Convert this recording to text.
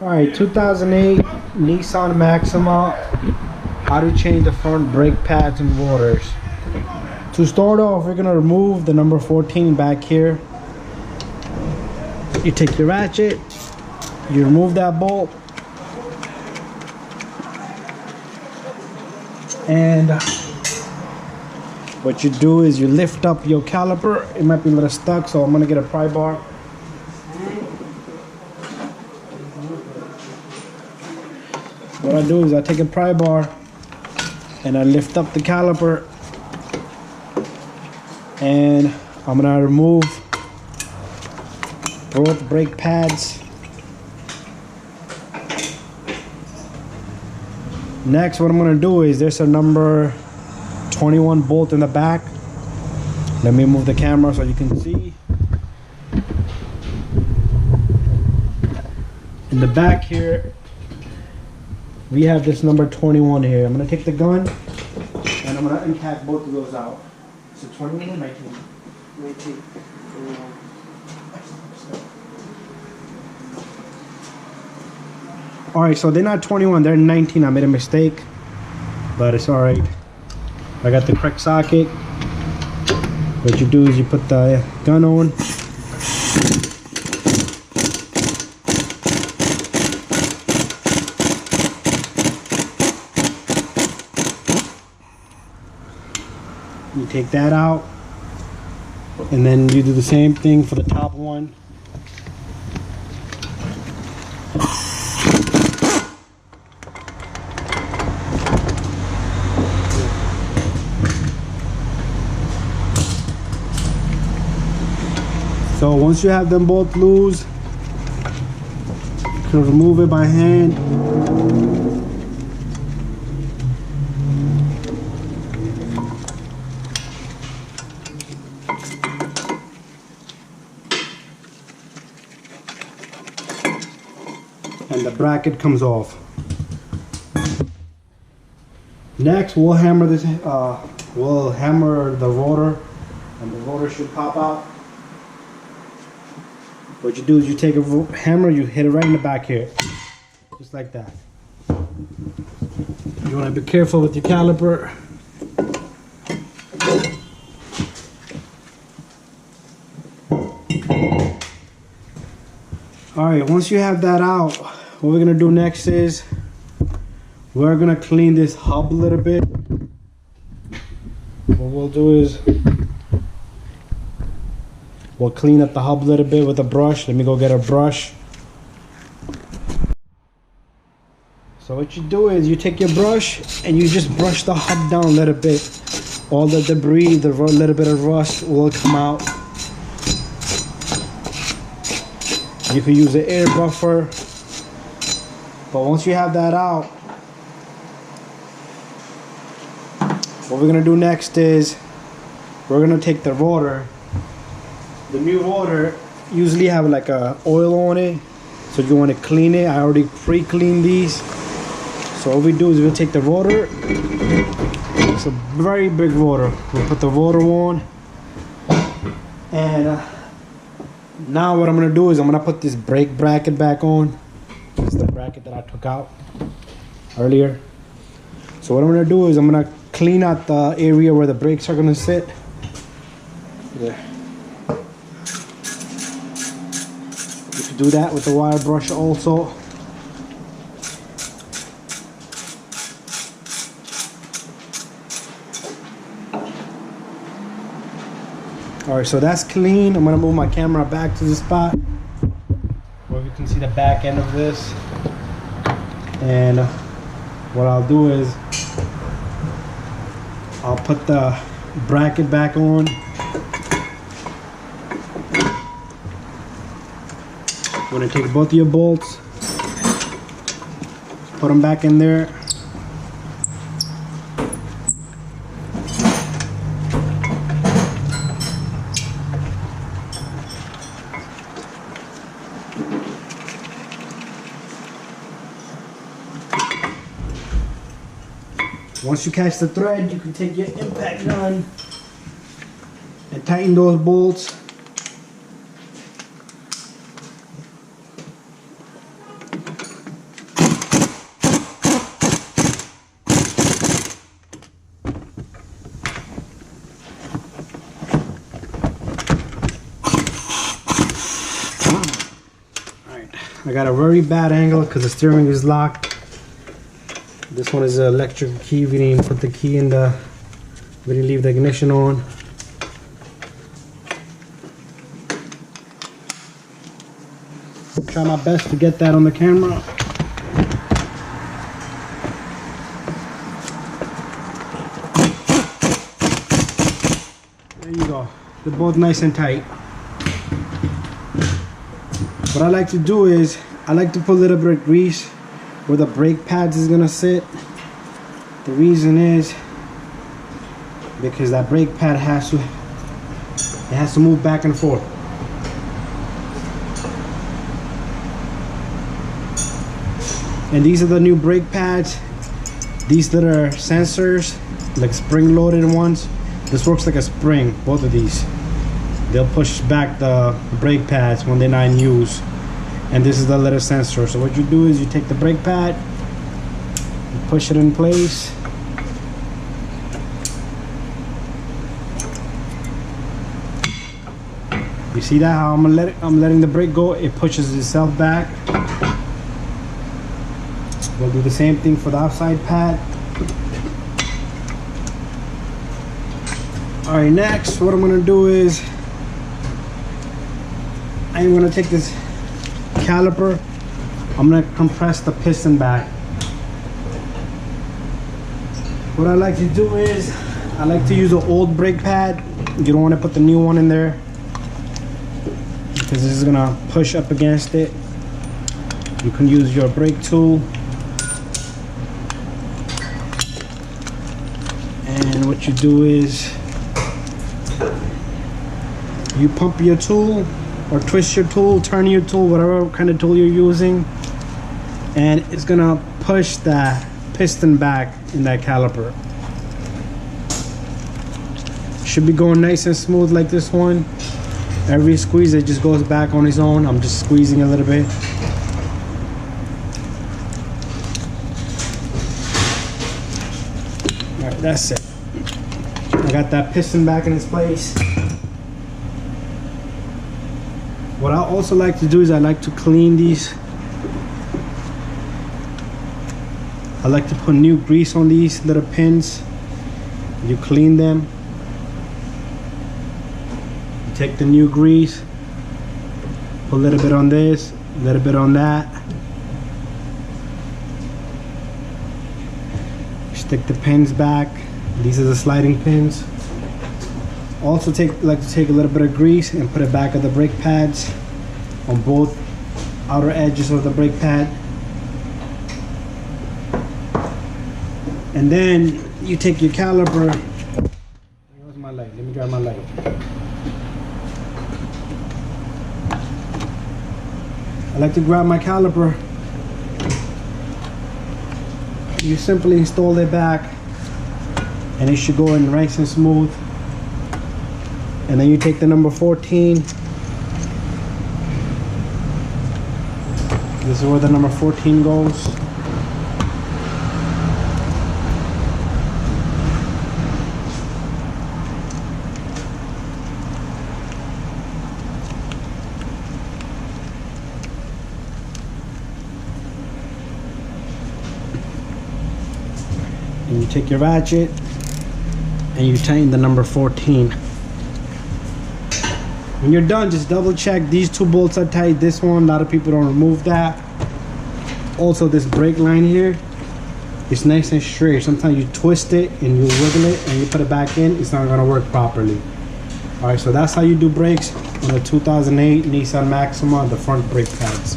Alright, 2008 Nissan Maxima. How to change the front brake pads and rotors. To start off, we're going to remove the number 14 back here. You take the ratchet, you remove that bolt, and what you do is you lift up your caliper. It might be a little stuck, so I'm going to get a pry bar. What I do is I take a pry bar and I lift up the caliper, and I'm going to remove both brake pads. Next, what I'm going to do is there's a number 21 bolt in the back. Let me move the camera so you can see. In the back here, we have this number 21 here. I'm going to take the gun and I'm going to impact both of those out. So 21 or 19? 19. Alright, so they're not 21, they're 19. I made a mistake, but it's alright. I got the correct socket. What you do is you put the gun on. You take that out, and then you do the same thing for the top one. So once you have them both loose, you can remove it by hand. And the bracket comes off. Next, we'll hammer this. We'll hammer the rotor, and the rotor should pop out. What you do is you take a hammer, you hit it right in the back here, just like that. You want to be careful with your caliper. All right, once you have that out, what we're gonna do next is we're gonna clean this hub a little bit. What we'll do is we'll clean up the hub a little bit with a brush. Let me go get a brush. So what you do is you take your brush and you just brush the hub down a little bit. All the debris, the little bit of rust will come out. You can use an air buffer. But once you have that out, what we're gonna do next is we're gonna take the rotor. The new rotor usually have like a oil on it, so you want to clean it. I already pre-cleaned these. So what we do is we'll take the rotor. It's a very big rotor. We'll put the rotor on, and now what I'm gonna do is I'm gonna put this brake bracket back on. This is the bracket that I took out earlier. So what I'm gonna do is I'm gonna clean out the area where the brakes are gonna sit. There. Do that with the wire brush also. Alright, so that's clean. I'm gonna move my camera back to the spot where we can see the back end of this. And what I'll do is I'll put the bracket back on. You're going to take both of your bolts, put them back in there. Once you catch the thread, you can take your impact gun and tighten those bolts. I got a very bad angle because the steering is locked. This one is an electric key. We didn't put the key in the, we didn't leave the ignition on. Try my best to get that on the camera. There you go. They're both nice and tight. What I like to do is, I like to put a little bit of grease where the brake pads is gonna sit. The reason is because that brake pad has to move back and forth. And these are the new brake pads. These that are sensors, like spring loaded ones. This works like a spring, both of these. They'll push back the brake pads when they're not in use. And this is the little sensor. So what you do is you take the brake pad, you push it in place. You see that how I'm letting the brake go, it pushes itself back. We'll do the same thing for the outside pad. Alright, next what I'm gonna do is I'm gonna take this caliper, I'm gonna compress the piston back. What I like to do is I like to use an old brake pad. You don't want to put the new one in there because this is gonna push up against it. You can use your brake tool. And what you do is you pump your tool or twist your tool, turn your tool, whatever kind of tool you're using, and it's gonna push that piston back in that caliper. Should be going nice and smooth like this one. Every squeeze it just goes back on its own. I'm just squeezing a little bit. Alright, that's it. I got that piston back in its place. What I also like to do is I like to clean these. I like to put new grease on these little pins. You clean them. You take the new grease, put a little bit on this, a little bit on that. Stick the pins back. These are the sliding pins. Also like to take a little bit of grease and put it back at the brake pads on both outer edges of the brake pad. And then you take your caliper. Where's my light? Let me grab my light. I like to grab my caliper. You simply install it back and it should go in nice and smooth. And then you take the number 14. This is where the number 14 goes. And you take your ratchet and you tighten the number 14. When you're done, just double check these two bolts are tight. This one, a lot of people don't remove that. Also, this brake line here, it's nice and straight. Sometimes you twist it and you wiggle it and you put it back in, it's not gonna work properly. All right, so that's how you do brakes on the 2008 Nissan Maxima, the front brake pads.